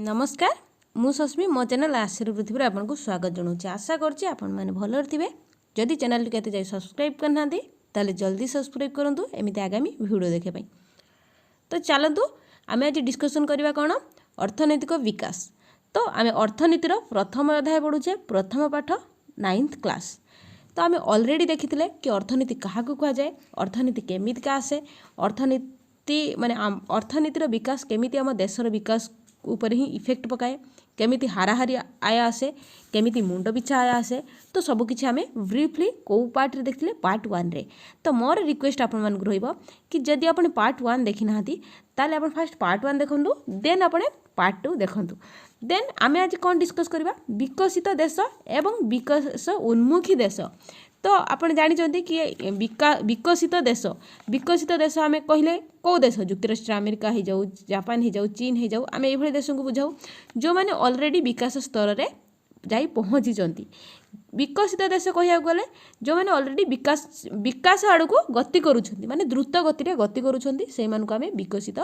नमस्कार मु सस्मी मो चैनल आशीर् पृथ्वी आपको स्वागत जनाऊँ। आशा करछि आपण माने भल थे। जदि चैनल के जाए सब्सक्राइब करना ताले जल्दी सब्सक्राइब करूँ एमती आगामी वीडियो देखापी। तो चलतु आम आज डिस्कसन करवा कौन अर्थनैतिक विकास। तो आम अर्थनीतिर प्रथम अध्याय पढ़ुचे प्रथम पाठ 9th क्लास। तो आम अलरेडी देखी कि अर्थनीति क्या कहुए, अर्थनीति केमिति आसे, अर्थनीति माने अर्थनीतिर विकास केमिति आम देशर विकास ऊपर ही इफेक्ट पकाए, केमिति हाराहारी आय आसे, केमिति मुंड पिछा आय आसे। तो सबकिछि आम ब्रीफली कौ पार्ट रे देखिले पार्ट 1 रे। तो मोर रिक्वेस्ट आपण मन रहिबो कि जदि आपण पार्ट 1 देखि नाहंती ताले आपण फर्स्ट पार्ट 1 देखंतु, देन आपण पार्ट 2 देखंतु। देन आमे आज कौन डिस्कस करबा विकसित देश एवं विकास उन्मुखी देश। तो आपण जानी कि विकसित देश आम कहले कौ देश युक्तराष्ट्र अमेरिका हो जाऊ, जापान हो जाऊ, चीन हो जाऊ, आम ये देश को बुझाऊ जो मैंने ऑलरेडी विकास स्तर रे जाई पहुँची। विकसित देश कह गले जो मैंने ऑलरेडी विकास आड़ को गति करुछंती, माने द्रुत गति रे गति करुछंती, से मानकु आमे विकसित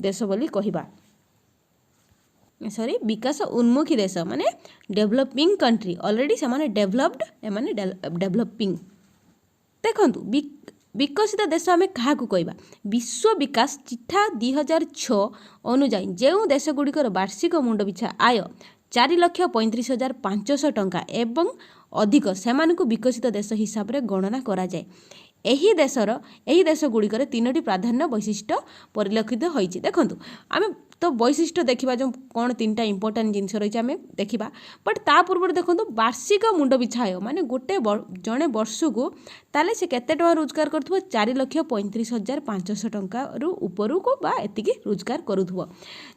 देश बोली कहबा। सॉरी विकास उन्मुखी देश माने डेवलपिंग कंट्री, ऑलरेडी से माने डेवलप्ड एमाने डेवलपिंग। देखंतु विकसित देश आम क्या कहवा विश्व विकास चिठा 2006 अनुजाई जो देश गुड़िकर वार्षिक मुंड पिछा आय 4,35,500 टंका एवं अधिक से विकसित देश हिसाब से गणना करा जाए। एही देश गुड़िकर 3टी प्राधान्य वैशिष्ट्य परिलक्षित होइछि। देखंतु आम तो वैशिष्ट्य देखा जो कौन 3टा इंपोर्टाट जिनस रही आम देखा, बट ता पूर्व देखो वार्षिक मुंड पिछा आय माने गोटे जड़े वर्ष को ताले से केते टका रोजगार करुथबो 4,35,500 टंका रु ऊपर को बा एतिकी रोजगार करुथबो।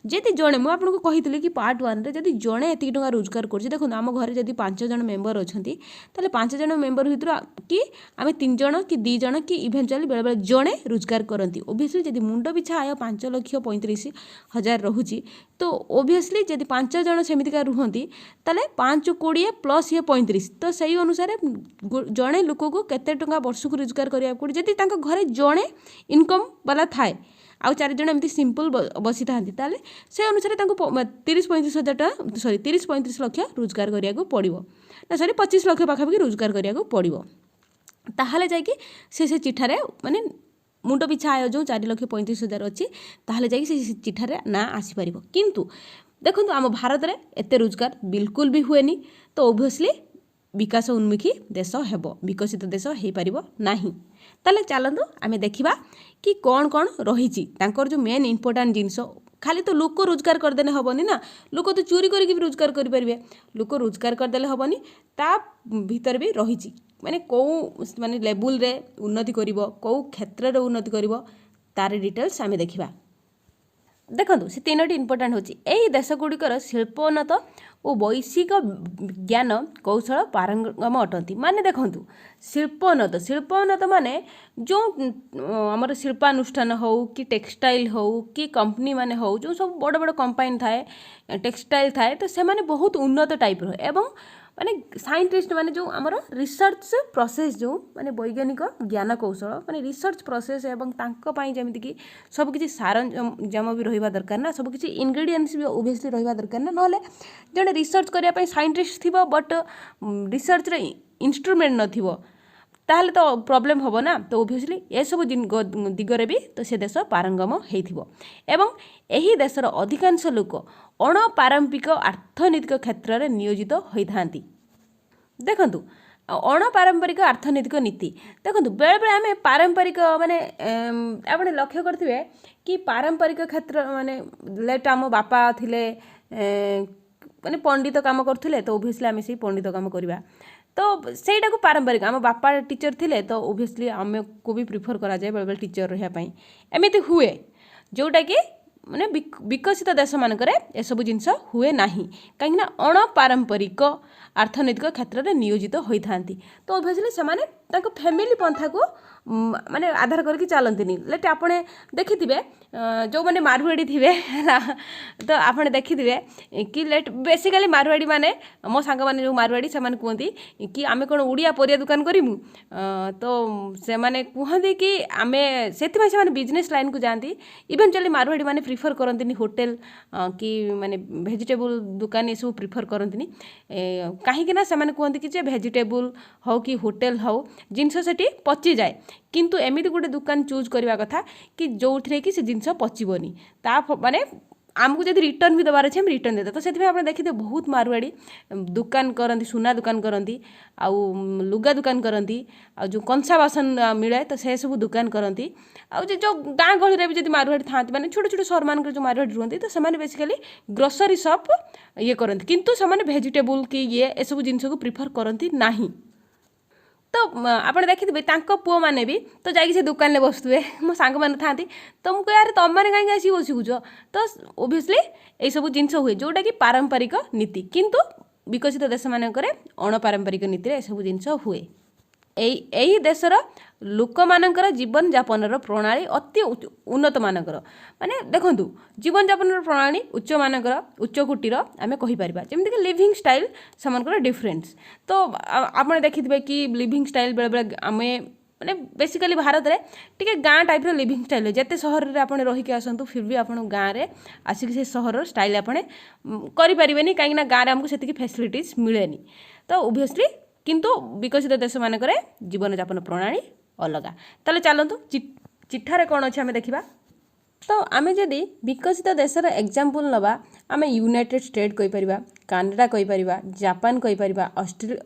जदि जड़े मु आपको कही कि पार्ट 1 रे जदि जड़े एतिकी टका रोजगार कर देखो आम घर जदि 5 जन मेम्बर अच्छी ताले 5 जन मेम्बर भितर कि आम 3 जन कि 2 जन कि इवेंचुअली बेले बेले जड़े रोजगार करती। ओबियसली जदि मुंड पिछा आय 5,35,000 रहुची तो ओबियसली जदि 5 जन सेमितिका रुहंती ताले 5 20 प्लस ये 35, तो सही अनुसार जड़े लोक को केते टंका वर्ष को रोजगार करिया पड़े। जदि तांको घरे जड़े इनकम वाला थाए आउ 4 जन एमती सिंपल बसी था ताले से अनुसार 30-35,000 टका सॉरी 30-35 लाख रोजगार करिया को पड़िबो ना, सॉरी 25 लाख पाखापाखि रोजगार करिया को पड़िबो। ताहले जाइकी से चिठारे माने मुंड पिछा आय जो 4,35,000 अच्छी ताहले जाइकी से चिठारे ना आसीपार। किंतु देखो आम भारत में एत रोजगार बिल्कुल भी हुएनी, तो ओबियसली विकास उन्मुखी देश हेबो, विकसित देश हो पारिबो नाही। ताले चलतु आमे देखिबा कि कौन कौन रही तांकर जो मेन इंपोर्टाट जिनस। खाली तो लोक रोजगार करदेने हेनी ना, लोक तो चोरी करके भी रोजगार करेंगे, लोक रोजगार करदे हेनी, ता भीतर भी रही माने कौ माने लेवल रे उन्नति करिवो, कौ क्षेत्र रे उन्नति करिवो, तार डिटेल्स आमे देखिबा। देखंतु से 3टी इंपोर्टाट होची एही देश गुड़िकर शिल्पोन्नत और वैश्विक ज्ञान कौशल पारंगम अटंती। माने देखंतु शिल्पोन्नत माने जो आमर शिल्पानुष्ठान हो कि टेक्सटाइल हो कि कंपनी माने हो जो सब बड़ बड़ कंपानी थाए टेक्सटाइल थाए, तो से माने बहुत उन्नत टाइप रो एवं माने साइंटिस्ट माने जो आमर रिसर्च प्रोसेस जो माने वैज्ञानिक ज्ञान कौशल माने रिसर्च प्रोसेस एवं तांको पई जेमिति कि सब किछि सारंजाम भी रहिबा दरकार ना, सब किछि इंग्रेडिएंट्स भी ओबियसली रहिबा दरकार ना, नहले जने रिसर्च करिया पई साइंटिस्ट थिबो बट रिसर्च रे इंस्ट्रूमेंट नथिबो ताहले तो प्रॉब्लम होबो ना। तो ओबियसली ए सब दिगरे भी तो से देश पारंगम हेइथिबो एवं एही देशर अधिकांश लोक अणपारंपरिक अर्थनैतिक क्षेत्र में नियोजित होइथांती। देखंतु अणपारंपरिक अर्थनैतिक नीति देखंतु बेले बेले आम पारंपरिक माने आपण लक्ष्य करथिबे कि पारंपरिक क्षेत्र माने लेट आम बापा थिले माने पंडित काम करथिले, तो ओबियसली आम से पंडित काम करबा, तो ସେଇଟା को पारंपरिक आम बापा टीचर थिले तो ओबियसली आम को भी प्रिफर करा जाए बेले बेले टीचर रहिया पई। एमिति हुए जोटा कि माने विकसित देश मानक एसबू जिनस हुए नाही, कहीं अणपारंपरिक अर्थनैतिक क्षेत्र में नियोजित होइथांती। तो ओबियसली से फैमिली पंथा को माने आधार करके चलती लेट आपने देखिथे जो मैंने मारवाड़ी थे तो आपने देखिथे कि लेट बेसिकली मारवाड़ी माने मो सांग मैंने जो मारवाड़ी से कहती कि आम कौन उड़िया परिया दुकान करूँ तो से मैंने कहते कि आम से बिजनेस लाइन को जाती इवेंचुअली मारवाड़ी मैंने प्रिफर करती होटेल कि माने भेजिटेबल दुकान ये सब प्रिफर करती कहीं से कहते कि भेजिटेबल हो कि होटेल हो जिनस से पची जाए किंतु एमती गोटे दुकान चूज करवा कथा कि जो थे कि से जिनस पचीबनी ता माने आमको जब रिटर्न भी दबार अच्छे हम रिटर्न देते तो से आप देखिए बहुत मारवाड़ी दुकान करती सुना दुकान करती आउ लुगा दुकान करती आ जो कंसा बासन मिले तो से सब दुकान करती आउ जो गाँ गहली भी जब मारवाड़ी था मैंने छोटे छोटे सहर मान जो मारवाड़ी रुहती तो से बेसिकली ग्रोसरी शॉप ये करती किंतु से भेजिटेबल कि ये सब जिनस को प्रिफर करती नहीं तो आपने देखिए पुओ मैंने भी तो जाकि से दुकान में बसुए मो सांग मैंने था तो मुझे यार तुम मैंने कहीं आसी बसुच तो ओबियसली ये सब जिनस हुए जोटा कि पारंपरिक नीति किंतु विकसित देश मानक अणपारंपरिक नीति ये सब जिनस हुए यही देशर लोक मानकर जीवन यापन प्रणाली अति उन्नत मानकर माने देखु जीवन यापन प्रणाली उच्च मानकर उच्च कोटीर आम कहीपर जमीक लिविंग स्टाइल से डिफरेन्स तो आपने देखिए कि लिविंग स्टाइल बेले बेले आम माने बेसिकली भारत में टी गाँ टाइप लिविंग स्टाइल जिते सहर में आप रहीकि आसतु फिर भी आप गाँव में आसिक से सहर स्टाइल आपने करें कहीं गाँव में आमको से फैसिलिटीज मिले तो ओबियसली किंतु विकसित देश मानक जीवन यापन प्रणाली अलग ताले चलतु चिठारे कौन अच्छे आम देखा तो आम जदि विकसित देशर एग्जांपल नवा आम यूनाइटेड स्टेट कहीपर कानाडा कहीपर जापान कहीपर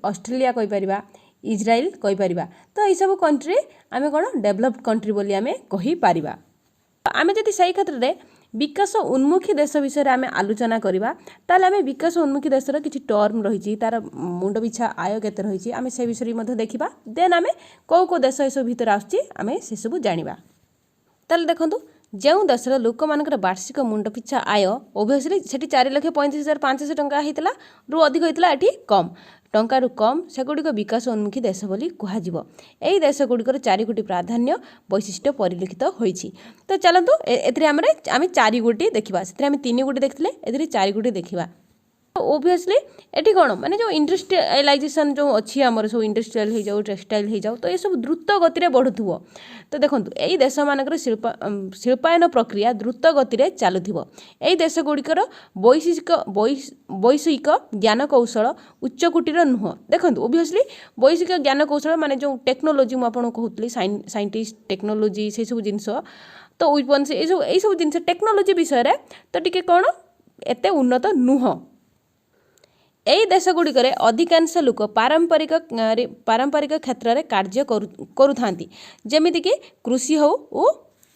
ऑस्ट्रेलिया कहीपर इज्राइल कहीपर तो यह सब कंट्री आम कौन डेभलप्ड कंट्री बोली आम कहीपर आम जदि सही क्षेत्र में विकास उन्मुखी देश विषय आम आलोचना करवा ताल आम विकास उन्मुखी देशर किसी टर्म रही तार मुंड पिछा आय केते रही आम से विषय देखा देन आम कौ देश ये सब भर आम से सब जाना ताल देखूँ जो देशर लोक मानकर वार्षिक मुंड पिछा आय ओबियसली से 4,35,500 टंका होता रु अधिक होता ये कम टंकारु कम सेगुड़िक विकास उन्मुखी देश बोली कहुव यही देशगुड़िकर 4 गोटी प्राधान्य वैशिष्ट्य परिलक्षित होती तो चलतु आम 4 गोटी देखा से 3 गोटी देखते ए 4 गोटी देखा ओबियसली एटी कौन माने जो इंडस्ट्रियलाइजेशन जो अच्छी आमर सब इंडस्ट्रियल हो जाओ टेक्सटाइल हो जाओ तो ये सब द्रुत गति बढ़ुव तो देखो यही देश मानकर शिल्पायन प्रक्रिया द्रुत गति चलुव यही देशगुड़िकर वैषयिक ज्ञान कौशल उच्चकोटीर नुह देखो ओबियसली वैषयिक ज्ञान कौशल माने जो टेक्नोलोजी मुझे कहती साइंटिस्ट टेक्नोलोजी से सब जिनस तो विपन्स ये सब जिन टेक्नोलोजी विषय तो टी कौन एत उन्नत नुह यही देशगुड़िक अधिकांश लोक पारंपरिक क्षेत्र में कार्य करुथांती जेमिति कि कृषि हो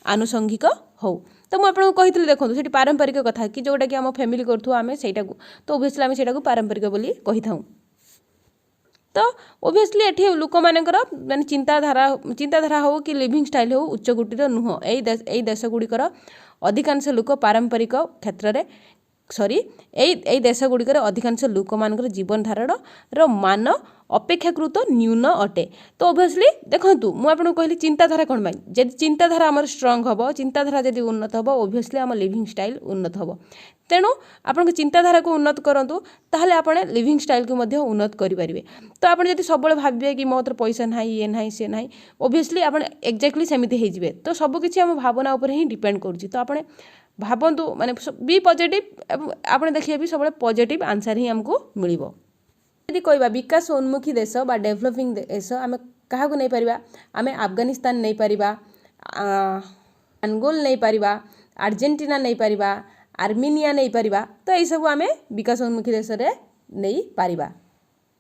आनुषंगिक हो तो मुझे कही देखो से पारंपरिक कथा कि जोटा कि आम फैमिली करूँ आम से तो ओबियसली आम से पारंपरिक बोली कही था तो ओबियसली एठी लोक मानकर माने चिंताधारा हो कि लिविंग स्टाइल हो उच्चकोटीर नुह यही देशगुड़िकर अधिकांश लोक पारंपरिक क्षेत्र में यही देशगुड़िकर अधिकांश लोक मानकर जीवन धारण मान अपेक्षाकृत न्यून अटे तो ओबियसली देखूँ मुझे कहली चिंताधारा कौन पाई जब चिंताधारा आम स्ट्रंग हम चिंताधारा जब उन्नत हम ओबियसली आम लिविंग स्टाइल उन्नत हम तेणु आपण चिंताधारा को उन्नत करूँ ताहले आपने लिविंग स्टाइल को मध्य उन्नत करेंगे तो आप सब भावे कि मो पैसा ना ये ना सी ना ओबियसली आप एक्जाक्टली सेमती हो तो सबकि आम भावना उपर ही डिपेंड करुँच तो आपने भावतु माने बी पॉजिटिव आपने देखिए भी सब पॉजिटिव आंसर ही हमको मिल यदि कहवा विकास उन्मुखी देश बा डेभलपिंग देश आम क्या नहीं पारिबा आम अफगानिस्तान नहीं पारिबा अंगोल नहीं पारिबा अर्जेंटीना नहीं पारिबा आर्मेनिया नहीं पारिबा तो यही सब आम विकास उन्मुखी देश नहीं पारिबा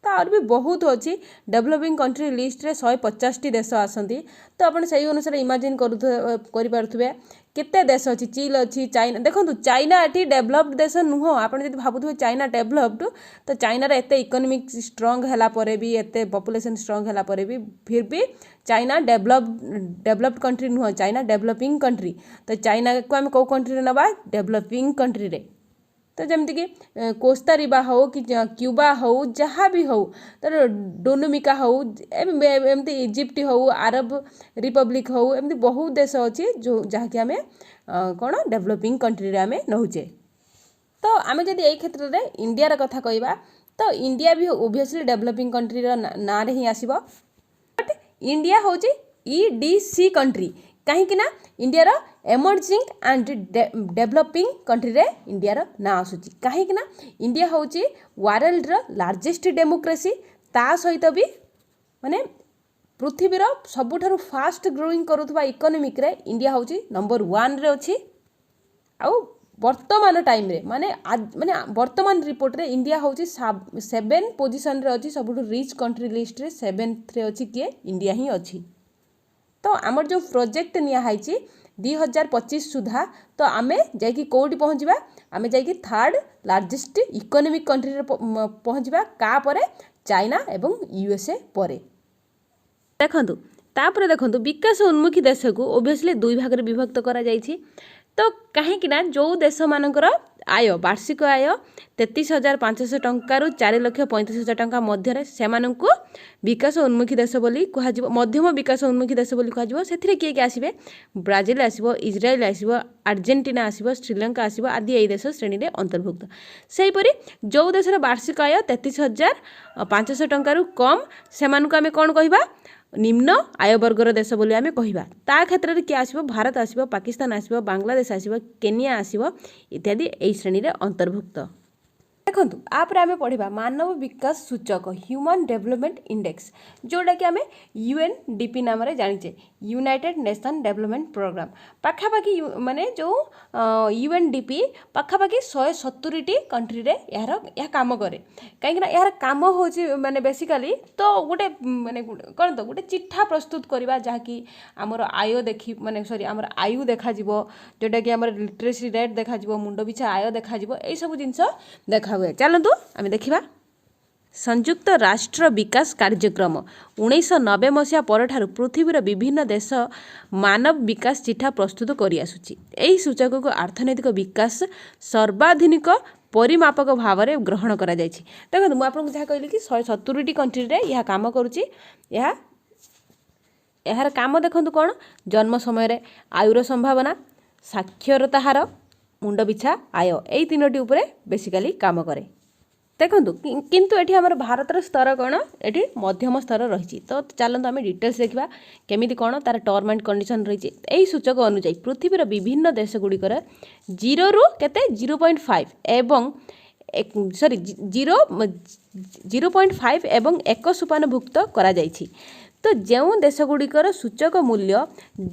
तो और भी बहुत अच्छी डेभलपिंग कंट्री लिस्ट रे 150 देश आसती तो आप सही अनुसार इमाजिन करें केते देश अच्छी चीन अच्छी चाइना देखो चाइना ये डेभलप्ड देश नुह आप भावुए चाइना डेभलप्ड तो चाइनार एत इकोनॉमिक स्ट्रंग है भी एत पॉपुलेशन स्ट्रंग है भी फिर भी चाइना डेभलप्ड कंट्री नुह चाइना डेभलपिंग कंट्री तो चाइना को आम कौ कंट्री नवा डेभलपिंग कंट्री रे तो जमीक कोस्तारिबा हो कि क्यूबा हो जहाँ भी हो तो डोमिनिका हो एमती इजिप्ट हो अरब रिपब्लिक हो एमती बहुत देश अच्छी जो जहाँकि आम कौन डेभलपिंग कंट्री आम नौचे। तो आम जब यही क्षेत्र में इंडियार कथा कहवा तो इंडिया भी ओबियसली डेभलपिंग कंट्री ना रे ही आसब। बट इंडिया हूँ EDC कंट्री कहीं इंडियार एमर्जिंग एंड डेभलपिंग कंट्री रे इंडियार ना आसूची कहीं इंडिया हूँ वर्ल्डर लार्जेस्ट डेमोक्रेसी ता सहित भी माने पृथ्वीर सबुठारु फास्ट ग्रोइंग करुवा इकोनॉमिक रे इंडिया हूँ नंबर 1 रे अच्छी। आउ वर्तमान टाइम रे माने माने वर्तमान रिपोर्ट रे इंडिया हूँ 7 पोजिशन रे अच्छी सब रिच कंट्री लिस्ट रे 7th रे अच्छी किए इंडिया ही अच्छी। तो आमर जो प्रोजेक्ट नियाई 2025 सुधा तो आमे जाकि कौटी पहुँचवा आमे जाकि 3rd लार्जेस्ट इकोनॉमिक कंट्री रे पहुँचवा का परे चाइना एवं USA परे। देखंतु तापर देखंतु विकास उन्मुखी देश को ओबियसली 2 भाग रे विभक्त करा जायछि। तो कहीं जो देश मानकर आय वार्षिक आय 33,500 टंकार 4,35,000 टंका मध्य से विकास उन्मुखी देश बोली कह मध्यम विकास उन्मुखी देश बोली कह से किए आसबे ब्राजिल आसब इज्राएल आसब आर्जेंटीना आसब श्रीलंका आसब आदि यही देश श्रेणी में अंतर्भुक्त। सेहीपरि जो देशर वार्षिक आय 33,500 टंकार कम से आम कौन कहवा निम्न आय वर्गर देश बोली आमे कहिबा। ता क्षेत्र रे कि आसीबो भारत आसीबो पाकिस्तान आसीबो बांग्लादेश आसीबो केनिया आसीबो इत्यादि एई श्रेणी रे अंतर्भुक्त। देखंतु आप आमे पढ़िबा मानव विकास सूचक ह्यूमन डेवलपमेंट इंडेक्स जोटा कि आमे UNDP नाम रे जानिचे यूनाइटेड नेशन डेवलपमेंट प्रोग्राम पाखापाखि माने जो UNDP पाखापाखि 170 कंट्री रे यार काम करे कहीं यार काम होची माने बेसिकली तो गोटे माने कौन तो गोटे चिठा प्रस्तुत करवा जहाँकि आमर आय देखी माने सॉरी आमर आयु देखा जोटा कि आमर लिटरेसी रेट देखा मुंड पिछा आय देखा यही सब जिनस देखा हुए। चलतु आम देखा संयुक्त राष्ट्र विकास कार्यक्रम 1990 मसीहा परठारु पृथ्वीर विभिन्न देश मानव विकास चिठा प्रस्तुत करि आसुछि। एही सूचक को अर्थनैतिक विकास सर्वाधिक परिमापक भाव में ग्रहण करा जायछि। देखो मुझे आपको जहाँ कहली कि 170 कंट्री रे यह काम करुछि। यार काम देखु कौन जन्म समय आयुर संभावना साक्षरता हार मुंड पिछा आय यही 3टी उपरे बेसिकली काम करे। देखु किंतु एठी हमर भारतर स्तर कौन एठी मध्यम स्तर रही। तो चलते आम डिटेल्स देखा केमिति कौन तार टर्म एंड कंडीशन रही। यही सूचक अनुसार पृथ्वीर विभिन्न देश गुड़िकर 0 रु केते 0.5 एवं सॉरी 0.5 एवं 1 सोपानभुक्त करा जायछि। तो जो देश गुड़िकर सूचक मूल्य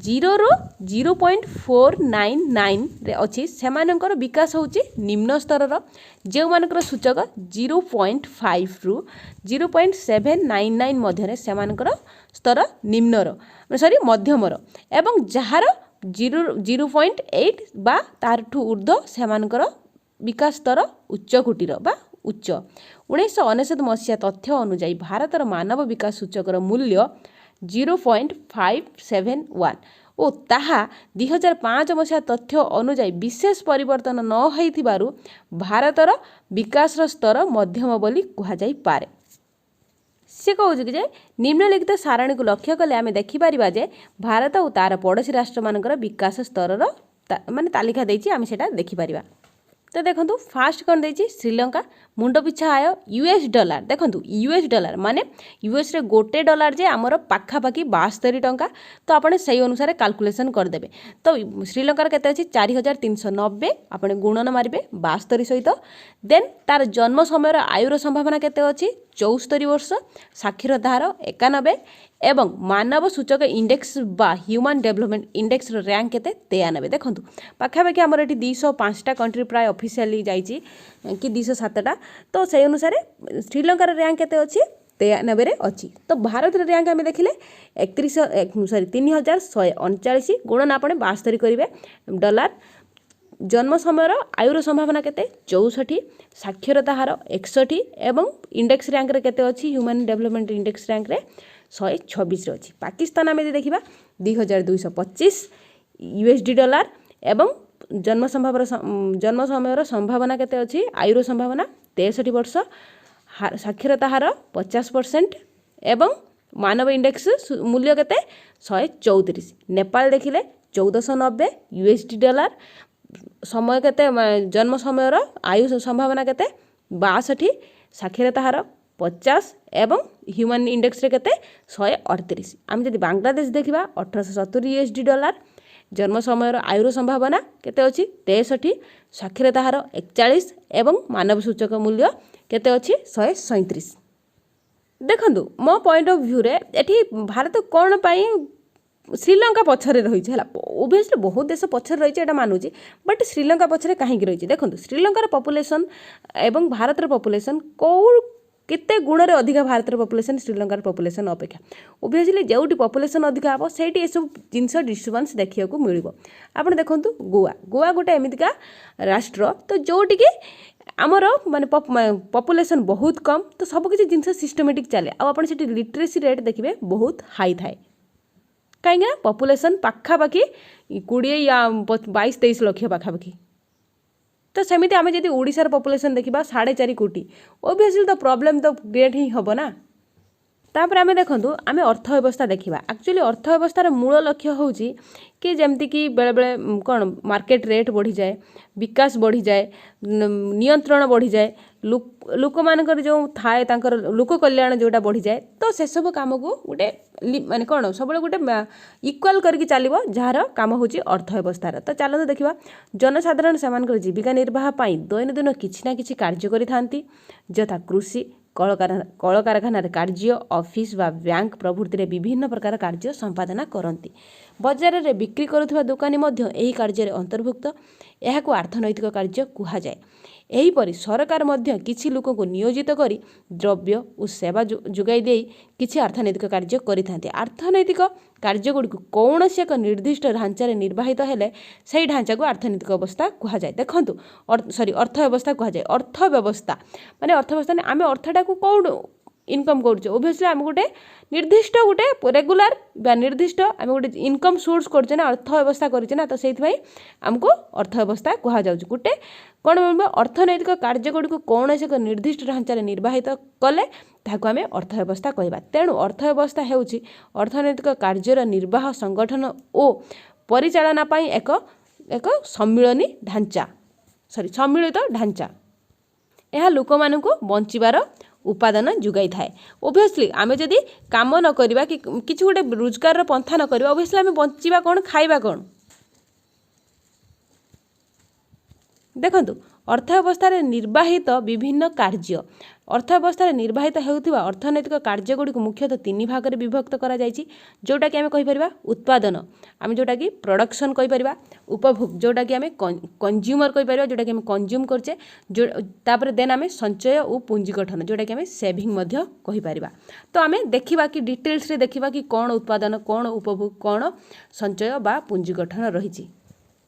0 रु 0.499 रे अच्छी सेमानकर विकास होची निम्न स्तर जो मानकर सूचक 0.5 रु 0.799 मध्य सेमानकर स्तर निम्नर सॉरी मध्यमर एवं जार 0.8 बा तारठू ऊर्ध्व सेमानकर विकास स्तर उच्च कोटीर बा उच्च। 1999 मसीहा तथ्य अनुसार भारतर मानव विकास सूचकर मूल्य 0.571 और ताहा 2005 मसीहा तथ्य अनुसार विशेष परिवर्तन न होइथिबारु भारतर विकास स्तर मध्यम बोली कहा जाई पारे। से कहूँ कि निम्नलिखित सारणी को लक्ष्य कले आम देखिपर जे भारत और तार पड़ोशी राष्ट्र मानकर विकास स्तर माने तालिका देछि आम सेटा देखिपर। तो देखो फास्ट कौन देछि श्रीलंका मुंड पिछा आय $। देखो $, माने यूएस रे गोटे डॉलर जे आमर पाखापाखि 72 टंका। तो आपने सही अनुसार कैलकुलेशन करदेबे। तो श्रीलंकार केते अछि 4,390 आपने गुणन मारिबे 72 सहित। देन तार जन्म समय आयुर संभावना केते अछि 74 वर्ष साक्षरता हार 91 एवं मानव सूचक इंडेक्स बा ह्यूमन डेवलपमेंट इंडेक्स रैंक केते 93। देखो पाखापाखि आमर एटी 205टा कंट्री प्राय ऑफिशियली जाइछि कि 207टा। तो से अनुसार श्रीलंकार रैंक केते अछि 93 रे अछि। तो भारत रे रैंक आमे देखिले 3139 गुणन आपणे 72 करिवे डॉलर। जन्म समय आयुर संभावना केते 64 साक्षरता हार 61 एवं इंडेक्स रैंक रे केते अछि ह्यूमन डेवलपमेंट इंडेक्स रैंक रे 126 रे अछि। पाकिस्तान आमे देखिबा 2225 USD डॉलर एवं जन्म समयर संभावना केते अछि आयुर संभावना 63 वर्ष साक्षरता हार 50% एवं मानव इंडेक्स मूल्य केते 134 नेपाल देखिले 1490 USD डॉलर समय केते जन्म समयर आयु संभावना केते 62 साक्षरता हार 50 एवं ह्यूमन इंडेक्स रे केते 138 आम जदि बांग्लादेश देखिबा 1870 USD डॉलर जन्म समयर आयुर संभावना केते अछि 63 साक्षरता हार 41 एवं मानव सूचक मूल्य केते अछि 137 देखंतु मो पॉइंट ऑफ व्यू रे एठी भारत कोन पाई श्रीलंका पछरे रही है ओबियसली बहुत देश पछरे रही है मानुची बट श्रीलंका पछरे कहीं रही देखो श्रीलंकार पॉपुलेशन एवं भारत पॉपुलेशन कौ केते गुण रे अधिक भारत पॉपुलेशन श्रीलंकार पॉपुलेशन अपेक्षा ओबियसली जोटी पॉपुलेशन अधिक हम से सब जिनस डिस्टर्बांस देखा मिल आप देखु गोवा गोवा गोटे एमतीका राष्ट्र तो जोटि कि आमर माने पॉपुलेशन बहुत कम तो सबकि जिनस सिस्टमेटिक चले आप लिटरेसी रेट देखिए बहुत हाई थाए कहीं पॉपुलेशन पाखापाखि 20 या 22-23 लक्ष पाखापाखि तो सेमिति आमे जदि ओडिशार पॉपुलेशन देखिबा 4.5 कोटी ओबियसली तो प्रॉब्लम तो क्रिएट ही हबो ना तापर आमे देखंतु आमे अर्थव्यवस्था देखिबा एक्चुअली अर्थव्यवस्थार मूल लक्ष्य होउची कि जेमति कि बेले बेले कोन मार्केट रेट बढ़ी जाए विकास बढ़ी जाए नियंत्रण बढ़ी जाए लोक मानकर जो थाए तांकर लोक कल्याण जोटा बढ़ी जाए तो से सब काम को गोटे माने कोन सब गोटे इक्वल करके चलिबो जार काम होची अर्थव्यवस्थार तो चलते देखिबा जनसाधारण सेमानकर जीविका निर्वाह पाई दैनंदिन किछि ना किछि कार्य करि थांती यथा कृषि कलकारखाना कार्य ऑफिस व बैंक प्रभृति विभिन्न प्रकार कार्य संपादना करती बजार में बिक्री करुवा दुकानी यही कार्य अंतर्भुक्त यह अर्थनैतिक कार्य कहुए एहीपरि सरकार मध्य किछि लोक को नियोजित करी द्रव्य और सेवा जोगाई दे किछि अर्थनैतिक कार्य करिथांती अर्थनैतिक कार्यगुड़ी कौन से एक निर्दिष्ट ढांचार निर्वाहित हेले से ढांचा को अर्थनैतिक अवस्था कहुए देखंतु अर्थव्यवस्था कहुए अर्थव्यवस्था माने अर्थव्यवस्था आम अर्थटा को कौन इनकम करुचे ओबियसली आम गोटे निर्दिष्ट गोटे रेगुलर बा निर्दिष्ट आम गोटे इनकम सोर्स करचे ना अर्थव्यवस्था करचे ना तो से आमको अर्थव्यवस्था कह जाउछ गोटे कौन अर्थनैतिक कार्यगुड़ी को कौन से एक निर्दिष्ट ढांचार निर्वाहित कले ताकू आम अर्थव्यवस्था कहबा तेणु अर्थव्यवस्था हेउची अर्थनैतिक कार्यर निर्वाह संगठन और परिचालना पाई एक एक सम्मिलनी ढांचा सम्मिलित ढांचा यह लोक मानू बंचार उपादान जुगाई थाए ओबियसली आमे जदि काम न करबा कि किछि गोटे रोजगार पंथा न करबा ओबियसली आमे बंचिबा कोन खाइबा कोन देखंतु अर्थव्यवस्था निर्वाहित विभिन्न कार्य अर्थव्यवस्था निर्वाहित हेउथिबा अर्थनैतिक कार्यगुड़ी को मुख्यतः 3 भाग में विभक्त करा जायछि जोटा कि आमे कहि परिबा उत्पादन आमे जोटा कि प्रोडक्शन कहि परिबा उपभोग जोटा कि आमे कंज्यूमर कहि परिबा जोटा कि आमे कंज्यूम करछे जो तापर देन आमे संचय और पुंजी गठन जोटा कि आमे सेविंग मध्य कहि परिबा तो आमे देखिबा कि डिटेल्स रे देखिबा कि कोन उत्पादन कोन उपभोग कोन संचय बा पुंजी गठन रहिछि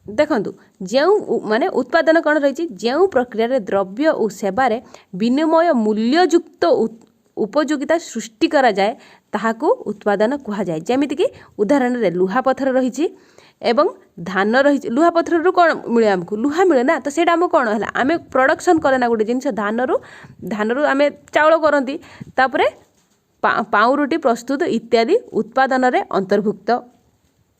देखंतु जो माने उत्पादन कौन रही जो प्रक्रिया द्रव्य और सेवार विनिमय मूल्ययुक्त उपयोगिता सृष्टि करा जाए ताहाको उत्पादन कहा जाए जेमिति कि उदाहरण रे लुहा पत्थर रही एवं धान रही लुहा पत्थर रु कौन मिले आमको लुहा मिले ना तो सेटा आम कौन है आम प्रोडक्शन करे ना गोटे जिनस धान रु आम चाउल करती तापरे पाउरुटी प्रस्तुत इत्यादि उत्पादन रे अंतर्भुक्त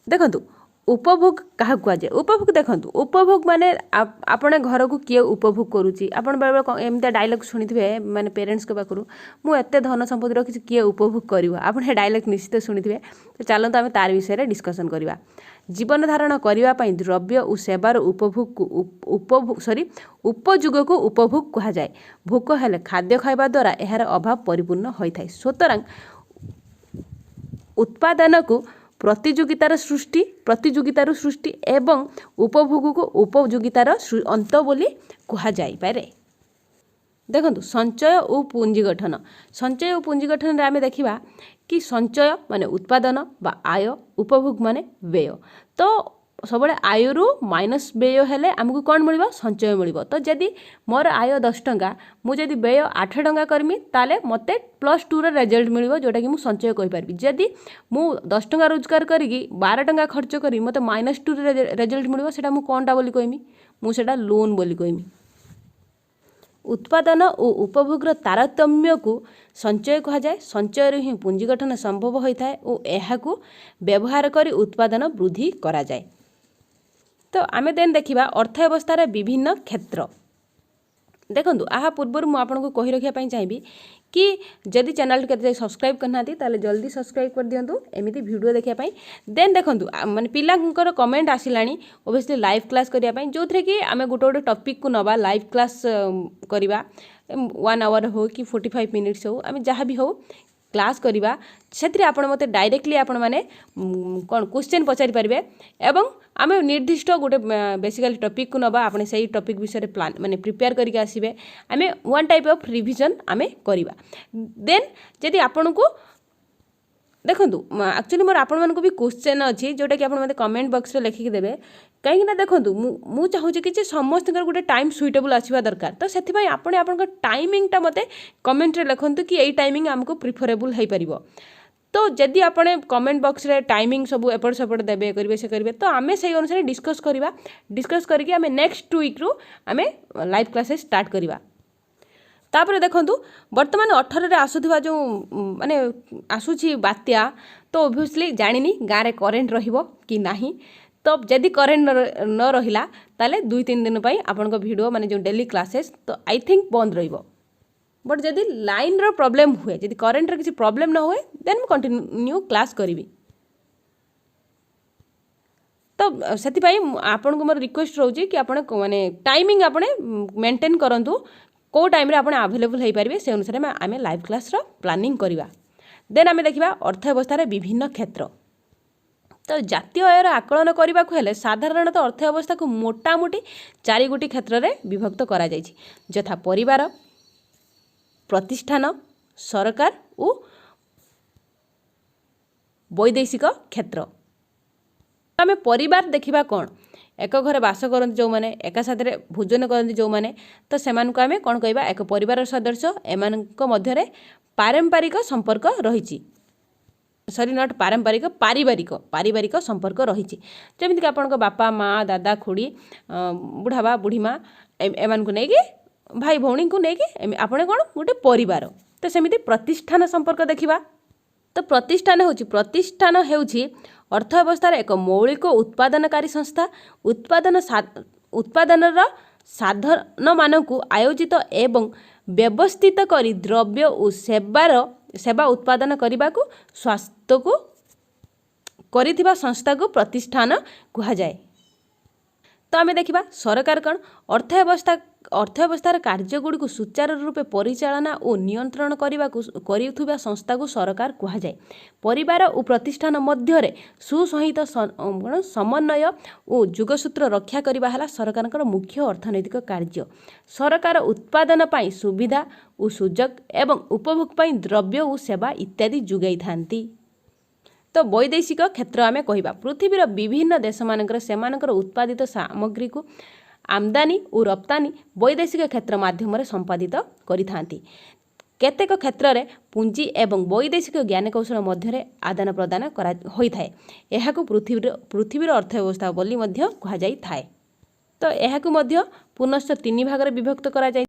देखंतु उपभोग क्या कहुए उपभोग देखो उपभोग माने आपण घर को किए उपभोग करुच्ची आप बेले एमती डायलॉग शुणी माने पेरेंट्स के पाखु मुझे धन संपत्ति रखी किए उपभोग कर आप डायलॉग निश्चित शुणी तो चलते आम तार विषय डिस्कसन करवा जीवन धारण करने द्रव्य और सेवार उपभोग उपयोग को उपभोग कह जाए भोक हेले खाद्य खाइबा द्वारा यार अभाव परिपूर्ण होता है सुतरां उत्पादन को प्रतियोगितार सृष्टि एवं उपभोग को उपयोगितार अंत बोली कह जाई पारे देखंतु संचय और पुंजी गठन रे आमे देखिबा कि संचय माने उत्पादन बा आय उपभोग माने व्यय तो सब आयु माइनस व्यय हेले आमको कौन मिल संचय मिल। तो जदि मोर आय 10 टंका मुझे व्यय 8 टंका करमी ताले मते +2 रिजल्ट मिल जोटा कि मुझे संचय कहीपरि। जदि मु 10 टंका रोजगार करी 12 टंका खर्च करी मते -2 रिजल्ट मिल सेटा मु कौनटा बोली कहमी मुझे लोन बोली कहमी। उत्पादन और उपभोगर तारतम्य को संचय कहा जाए। संचय ही पुंजी गठन संभव होता है और यह व्यवहार करी उत्पादन वृद्धि करा जाए। तो आमे देन देखिबा अर्थव्यवस्थार विभिन्न क्षेत्र। देखंतु आहा पूर्व मु आपनको कहि रखिया पई चाहिबी कि जदि चैनल के सब्सक्राइब करना ताले जल्दी सब्सक्राइब कर दियंतु एमिति वीडियो देखिया पई। देन देखंतु माने पिलांकर कमेंट आसिलानी ओबियसली लाइव क्लास करिया पई जो थरे कि आमे गोटे गोटे टॉपिक को नबा लाइव क्लास करिबा 1 आवर हो कि 45 मिनिट्स हो आमे जहाँ भी हो क्लास करिबा सेथि आपण मते डायरेक्टली आपण माने कोन क्वेश्चन पचारि परिबे एवं आमे निर्दिष्ट गोटे बेसिकली टॉपिक को नबा आपने सही टॉपिक विषय प्लान माने प्रिपेयर करके आसीबे आमे वन टाइप ऑफ रिवीजन आमे करिबा। देन जदि आपण को देखंतु एक्चुअली मोर आपण मानको भी क्वेश्चन अछि जोटा कि आपण मते कमेंट बॉक्स रे लिखि देबे कहीं ना देखंतु मु चाहू कि समस्त गोटे टाइम सुइटेबल आसीबा दरकार। तो सेथि पई आपण आपन टाइमिंगटा मते कमेंट रे लिखंतु कि एई टाइमिंग हमको प्रिफरेबल हेई परिबो। तो जदि आपने कमेंट बॉक्स रे टाइमिंग सब एपट सेपट देबे करिवे से करिवे तो आमे सही अनुसार डिस्कस करिबा। डिस्कस करके आमे नेक्स्ट वीक रु आमे लाइव क्लासेस स्टार्ट करिबा। तापर देखंतु वर्तमान 18 रे आसुथिबा जो माने आसुची बात्या तो ऑब्वियसली जानिनी गाँ रे करेंट रहिबो कि नाही। तो जदि करेंट न रहिला ताले 2-3 दिन पई आपनको वीडियो माने जो डेली क्लासेस तो आई थिंक बंद रहिबो। बट जदि लाइन रो प्रॉब्लम हुए जदि करेंट रो किसी प्रॉब्लम न हुए देन मैं कंटिन्यू क्लास करिवि। तो सेति पई आपन को मोर रिक्वेस्ट रहउची कि आपन माने टाइमिंग आपन मेंटेन करंतु को टाइम रे आपन अवेलेबल हेई परिबे से अनुसार में आमे लाइव क्लास रो प्लानिंग करिवा। देन आमे देखिबा अर्थव्यवस्था विभिन्न क्षेत्र। तो जातीय आयर आकलन करने को हेले साधारणतः अर्थव्यवस्था को मोटामोटी 4 गोटी क्षेत्र में विभक्त करा जायछि यथा परिवार, प्रतिष्ठान, सरकार और वैदेशिक क्षेत्र। आमे परिवार देखिबा कोन एक घर बास करते जो माने एका साथ भोजन करते जो माने तो सेमान को आमे कोन कहबा एक परिवार सदस्य एमानक मध्य रे पारंपरिक संपर्क रहिछि सॉरी नॉट पारंपरिक पारिवारिक संपर्क रही जमीक आपण बापा माँ दादा खुड़ी बुढ़ाबा बुढ़ी माँ एमान को लेकिन भाई भौणी को लेकिन आपने कौन गोटे परिवार। तो सेमिति प्रतिष्ठान संपर्क देखिबा। तो प्रतिष्ठान होउछि अर्थव्यवस्थार एक मौलिक उत्पादनकारी संस्था उत्पादन साधन मानकु आयोजित एवं व्यवस्थित करी द्रव्य और सेवा उत्पादन करने को स्वास्थ्य को करिथिबा संस्था को प्रतिष्ठान कहा जाए। तो आमे देखिबा सरकार कौन अर्थव्यवस्थार कार्यगुड़ी को सुचारू रूपे परिचालना और नियंत्रण करिथिबा संस्था को सरकार कहा जाए। परिवार और प्रतिष्ठान मध्य सुसहित समन्वय और जुगसूत्र रक्षा करबा हला सरकार मुख्य अर्थनैतिक कार्य। सरकार उत्पादन पाई सुविधा और सुजोग एवं उपभोग पाई द्रव्य और सेवा इत्यादि जुगाई थांती। तो वैदेशिक क्षेत्र आमे कहिबा पृथ्वीर विभिन्न देश मानकर सेमानकर उत्पादित सामग्री को आमदानी और रप्तानी वैदेशिक क्षेत्र माध्यम संपादित करिथांती। केतेक क्षेत्र में पुंजी एवं वैदेशिक ज्ञान कौशल मध्य आदान प्रदान करा होइथाय। एहाकु पृथ्वीर अर्थव्यवस्था बोली मध्य कहा जाई थाए। तो एहाकु मध्य पुनश्च 3 भाग में विभक्त करा जाय।